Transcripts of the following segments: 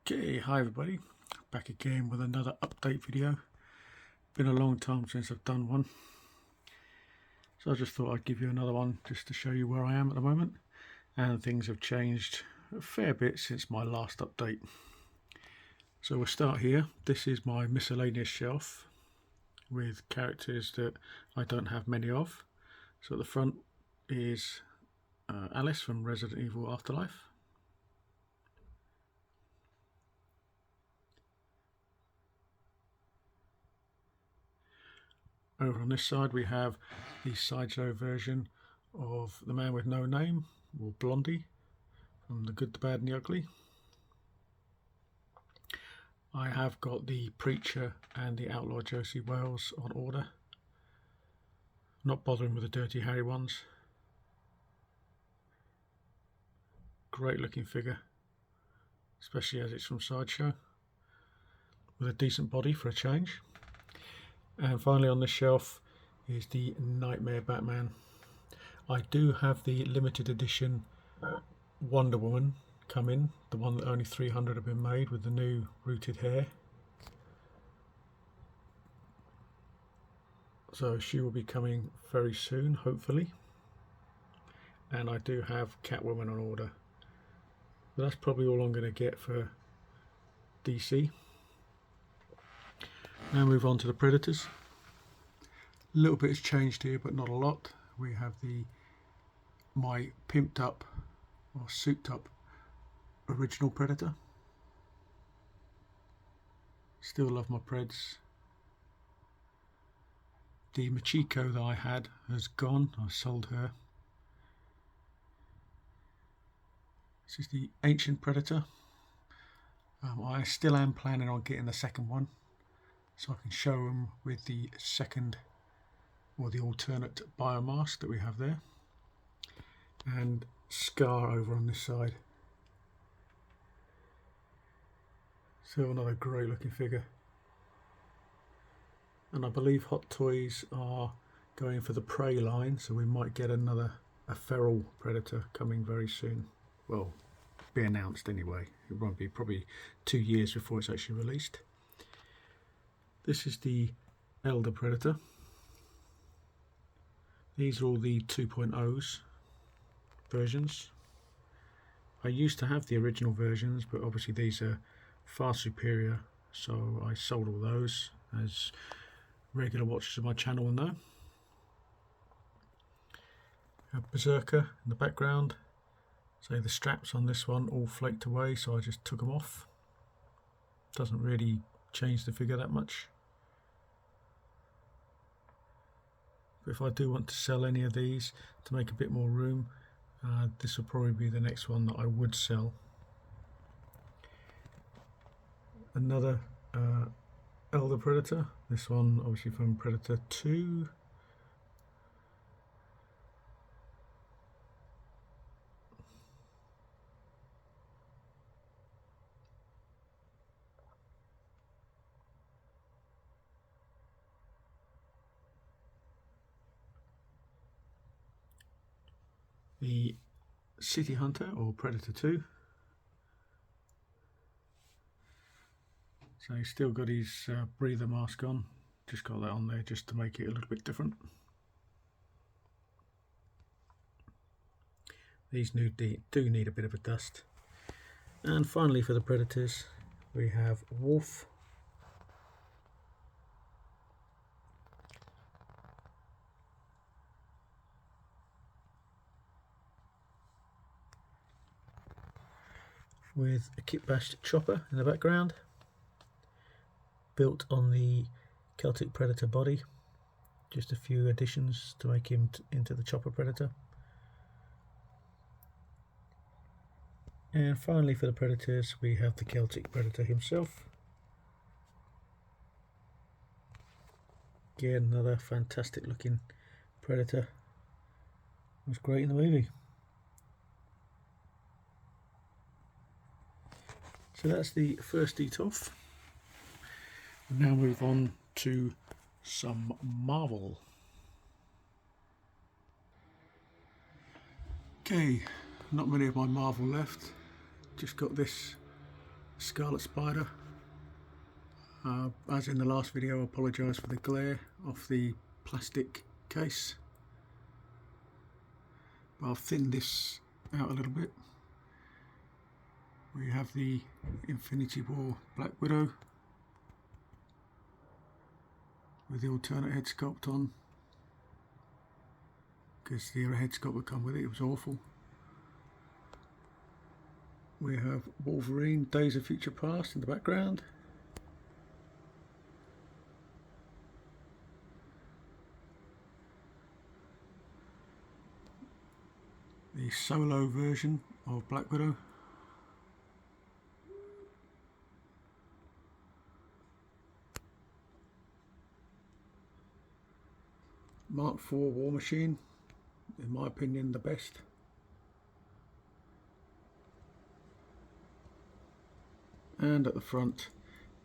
Okay, hi everybody, back again with another update video. Been a long time since I've done one, so I just thought I'd give you another one just to show you where I am at the moment. And things have changed a fair bit since my last update. So we'll start here. This is my miscellaneous shelf with characters that I don't have many of. So at the front is Alice from Resident Evil Afterlife. Over on this side we have the sideshow version of The Man with No Name, or Blondie, from The Good, the Bad and the Ugly. I have got the Preacher and the Outlaw Josie Wales on order. Not bothering with the Dirty Harry ones. Great looking figure, especially as it's from Sideshow, with a decent body for a change. And finally on the shelf is the Nightmare Batman. I do have the limited edition Wonder Woman come in, the one that only 300 have been made with the new rooted hair. So she will be coming very soon, hopefully. And I do have Catwoman on order. But that's probably all I'm going to get for DC. Now move on to the Predators. A little bit has changed here, but not a lot. We have my pimped up or souped up original Predator. Still love my Preds. The Machiko that I had has gone. I sold her. This is the Ancient Predator. I still am planning on getting the second one, so I can show them with the second or the alternate biomask that we have there. And Scar over on this side. Still another great looking figure. And I believe Hot Toys are going for the Prey line, so we might get a feral Predator coming very soon. Well, be announced anyway. It won't be probably 2 years before it's actually released. This is the Elder Predator. These are all the 2.0s versions. I used to have the original versions, but obviously these are far superior, so I sold all those, as regular watchers of my channel will know. A Berserker in the background. So the straps on this one all flaked away, so I just took them off. Doesn't really change the figure that much. But if I do want to sell any of these to make a bit more room, this will probably be the next one that I would sell. Another Elder Predator, this one obviously from Predator 2. The City Hunter, or Predator 2. So he's still got his breather mask on, just got that on there just to make it a little bit different. These do need a bit of a dust. And finally for the Predators we have Wolf. With a kit-bashed chopper in the background, built on the Celtic Predator body. Just a few additions to make him into the Chopper Predator. And finally for the Predators we have the Celtic Predator himself. Again, another fantastic looking Predator. Was great in the movie. So that's the first eat off. We'll now move on to some Marvel. Okay, not many of my Marvel left. Just got this Scarlet Spider. As in the last video, I apologise for the glare off the plastic case, but I've thinned this out a little bit. We have the Infinity War Black Widow with the alternate head sculpt on, because the head sculpt that come with it was awful. We have Wolverine Days of Future Past in the background. The solo version of Black Widow. Mark IV War Machine, in my opinion the best. And at the front,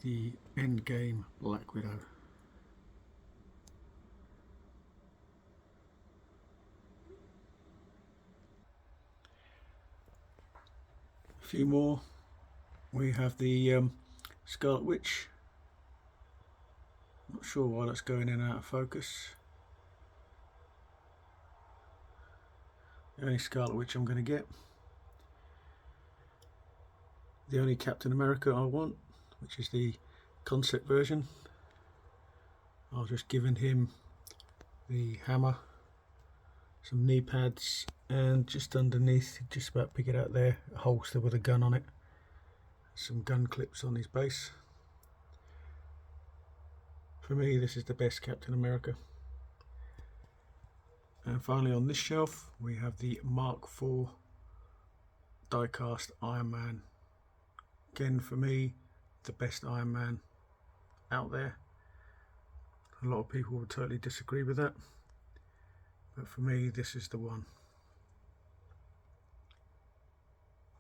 the Endgame Black Widow. A few more. We have the Scarlet Witch. Not sure why that's going in and out of focus. The only Scarlet Witch I'm going to get. The only Captain America I want, which is the concept version. I've just given him the hammer, some knee pads, and just underneath, just about pick it out there, a holster with a gun on it. Some gun clips on his base. For me, this is the best Captain America. And finally on this shelf, we have the Mark IV die-cast Iron Man. Again, for me, the best Iron Man out there. A lot of people would totally disagree with that, but for me, this is the one.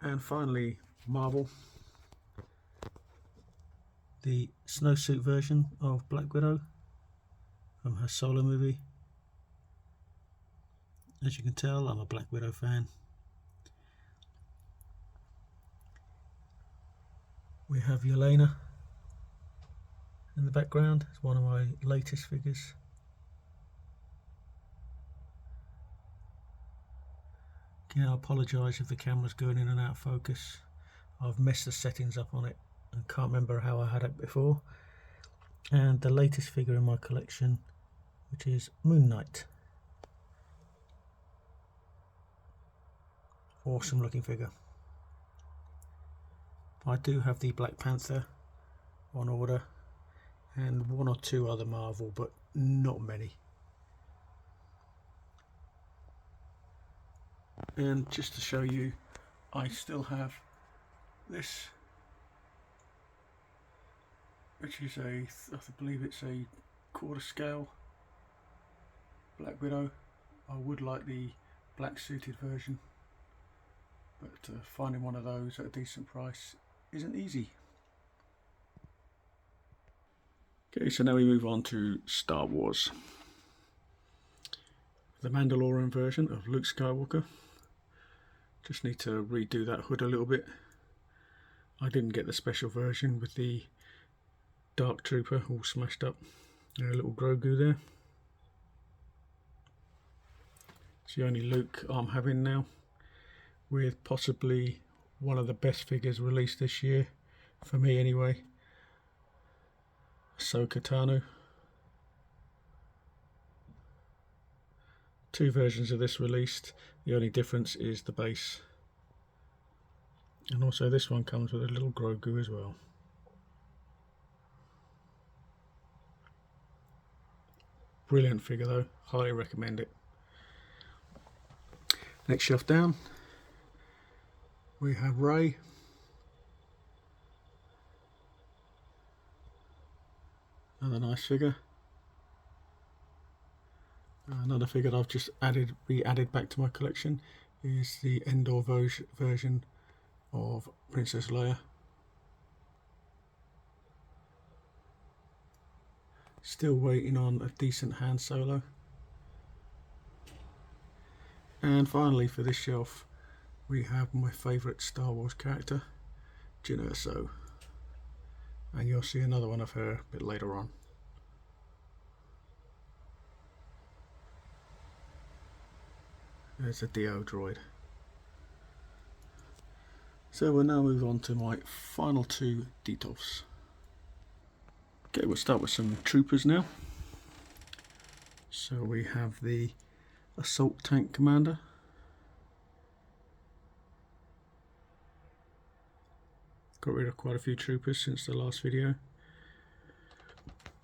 And finally, Marvel. The snowsuit version of Black Widow from her solo movie. As you can tell, I'm a Black Widow fan. We have Yelena in the background. It's one of my latest figures. Again, I apologise if the camera's going in and out of focus. I've messed the settings up on it and can't remember how I had it before. And the latest figure in my collection, which is Moon Knight. Awesome looking figure. I do have the Black Panther on order and one or two other Marvel, but not many. And just to show you, I still have this, which is I believe it's a quarter scale Black Widow. I would like the black suited version, but finding one of those at a decent price isn't easy. Okay, so now we move on to Star Wars. The Mandalorian version of Luke Skywalker. Just need to redo that hood a little bit. I didn't get the special version with the Dark Trooper all smashed up. And a little Grogu there. It's the only Luke I'm having now, with possibly one of the best figures released this year, for me anyway, Ahsoka Tano. Two versions of this released, the only difference is the base. And also this one comes with a little Grogu as well. Brilliant figure though, highly recommend it. Next shelf down, we have Rey. Another nice figure. Another figure that I've just added back to my collection is the Endor version of Princess Leia. Still waiting on a decent Han Solo. And finally for this shelf we have my favourite Star Wars character, Jyn Erso. and you'll see another one of her a bit later on. There's a Dio droid. So we'll now move on to my final two Detolfs. Okay, we'll start with some troopers now. So we have the Assault Tank Commander. Got rid of quite a few troopers since the last video.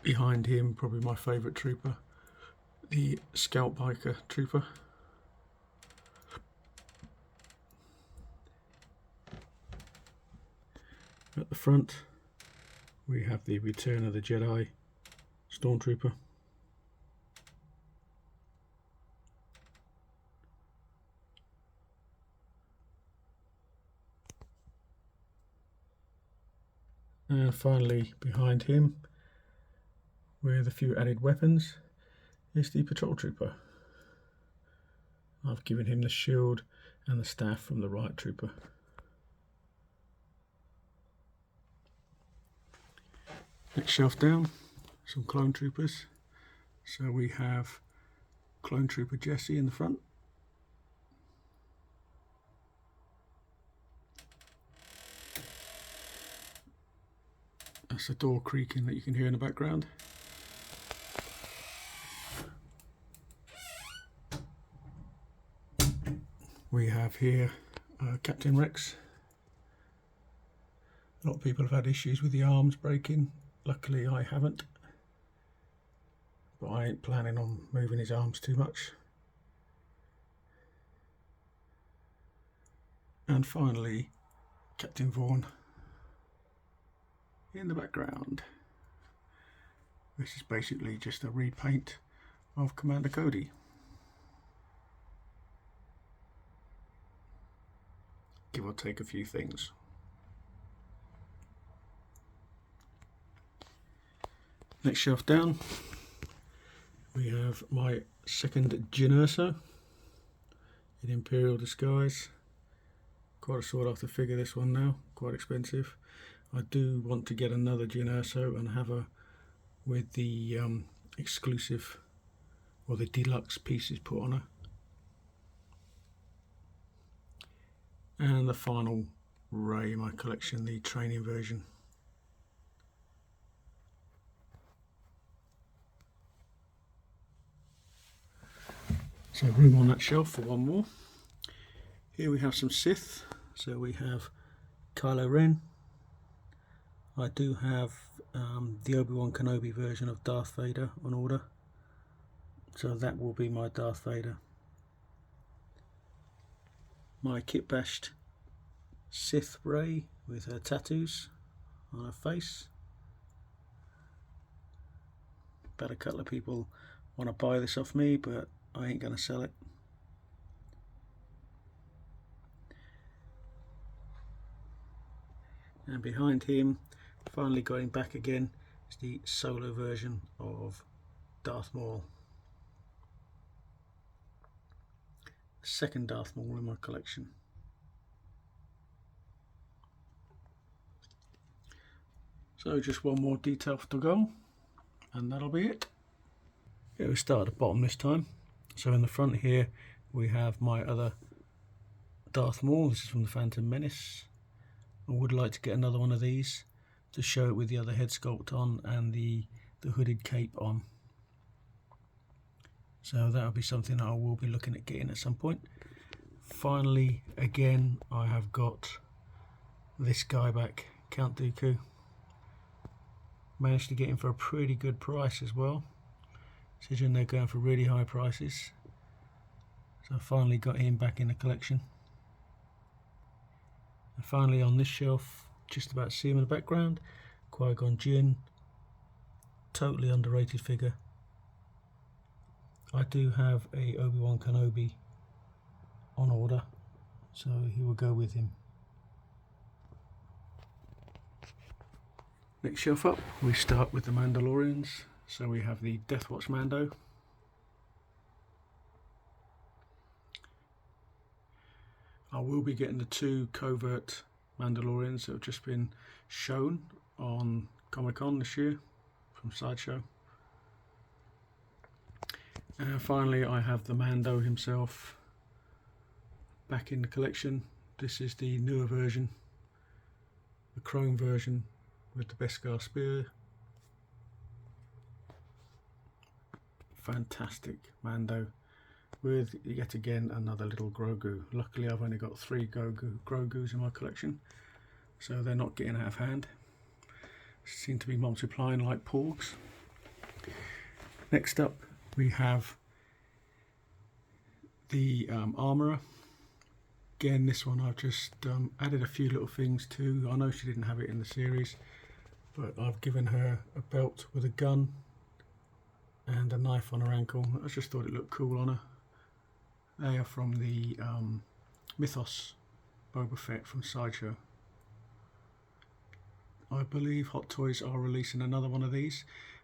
Behind him, probably my favourite trooper, the Scout Biker Trooper. At the front, we have the Return of the Jedi Stormtrooper. And finally, behind him, with a few added weapons, is the Patrol Trooper. I've given him the shield and the staff from the Riot Trooper. Next shelf down, some Clone Troopers. So we have Clone Trooper Jesse in the front. That's the door creaking that you can hear in the background. We have here Captain Rex. A lot of people have had issues with the arms breaking. Luckily I haven't, but I ain't planning on moving his arms too much. And finally, Captain Vaughn in the background. This is basically just a repaint of Commander Cody. Give or take a few things. Next shelf down, we have my second Jyn Erso in Imperial disguise. Quite a sought after figure, this one now, quite expensive. I do want to get another Jyn Erso and have her with the exclusive or the deluxe pieces put on her. And the final Rey in my collection, the training version. So room on that shelf for one more. Here we have some Sith. So we have Kylo Ren. I do have the Obi-Wan Kenobi version of Darth Vader on order. So that will be my Darth Vader. My kit bashed Sith Rey with her tattoos on her face. Bet a couple of people want to buy this off me, but I ain't gonna sell it. And behind him, finally going back again, is the solo version of Darth Maul. Second Darth Maul in my collection. So just one more detail to go, and that'll be it. Yeah, we start at the bottom this time. So in the front here we have my other Darth Maul. This is from the Phantom Menace. I would like to get another one of these to show it with the other head sculpt on and the hooded cape on. So that'll be something that I will be looking at getting at some point. Finally, again, I have got this guy back, Count Dooku. Managed to get him for a pretty good price as well. Considering they're going for really high prices. So I finally got him back in the collection. And finally on this shelf, just about see him in the background, Qui-Gon Jinn. Totally underrated figure. I do have a Obi-Wan Kenobi on order, so he will go with him. Next shelf up, we start with the Mandalorians. So we have the Death Watch Mando. I will be getting the two covert Mandalorians that have just been shown on Comic-Con this year from Sideshow. And finally I have the Mando himself back in the collection. This is the newer version, the chrome version with the Beskar spear. Fantastic Mando with yet again another little Grogu. Luckily I've only got 3 Grogus in my collection, so they're not getting out of hand. Seem to be multiplying like porgs. Next up we have the Armourer. Again, this one I've just added a few little things to. I know she didn't have it in the series, but I've given her a belt with a gun and a knife on her ankle. I just thought it looked cool on her. They are from the Mythos Boba Fett from Sideshow. I believe Hot Toys are releasing another one of these.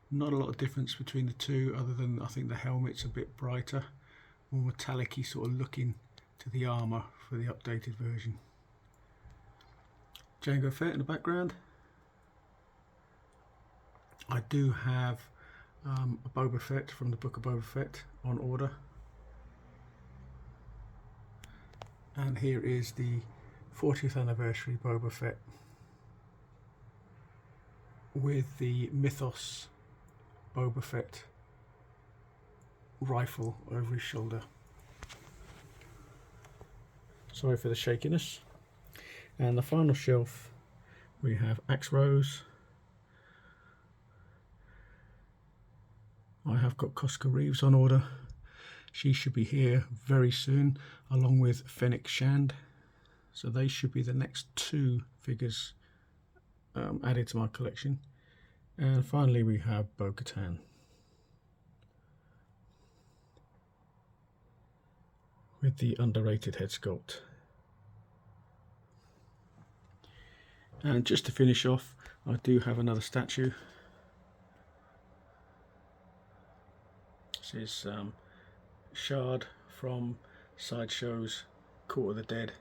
Not a lot of difference between the two, other than I think the helmet's a bit brighter, more metallic-y sort of looking to the armour for the updated version. Jango Fett in the background. I do have a Boba Fett from the Book of Boba Fett on order. And here is the 40th anniversary Boba Fett with the Mythos Boba Fett rifle over his shoulder. Sorry for the shakiness. And the final shelf we have Axe Rose. I have got Koska Reeves on order. She should be here very soon, along with Fennec Shand. So they should be the next 2 figures added to my collection. And finally we have Bo-Katan. With the underrated head sculpt. And just to finish off, I do have another statue. This is Shard from Sideshow's Court of the Dead.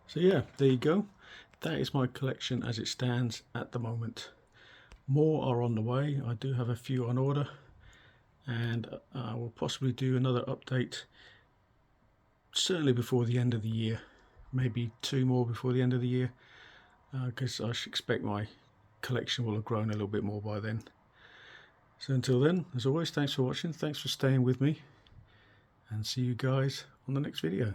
So yeah, there you go. That is my collection as it stands at the moment. More are on the way. I do have a few on order, and I will possibly do another update certainly before the end of the year, maybe 2 more before the end of the year, because I should expect my collection will have grown a little bit more by then. So until then, as always, thanks for watching, thanks for staying with me, and see you guys on the next video.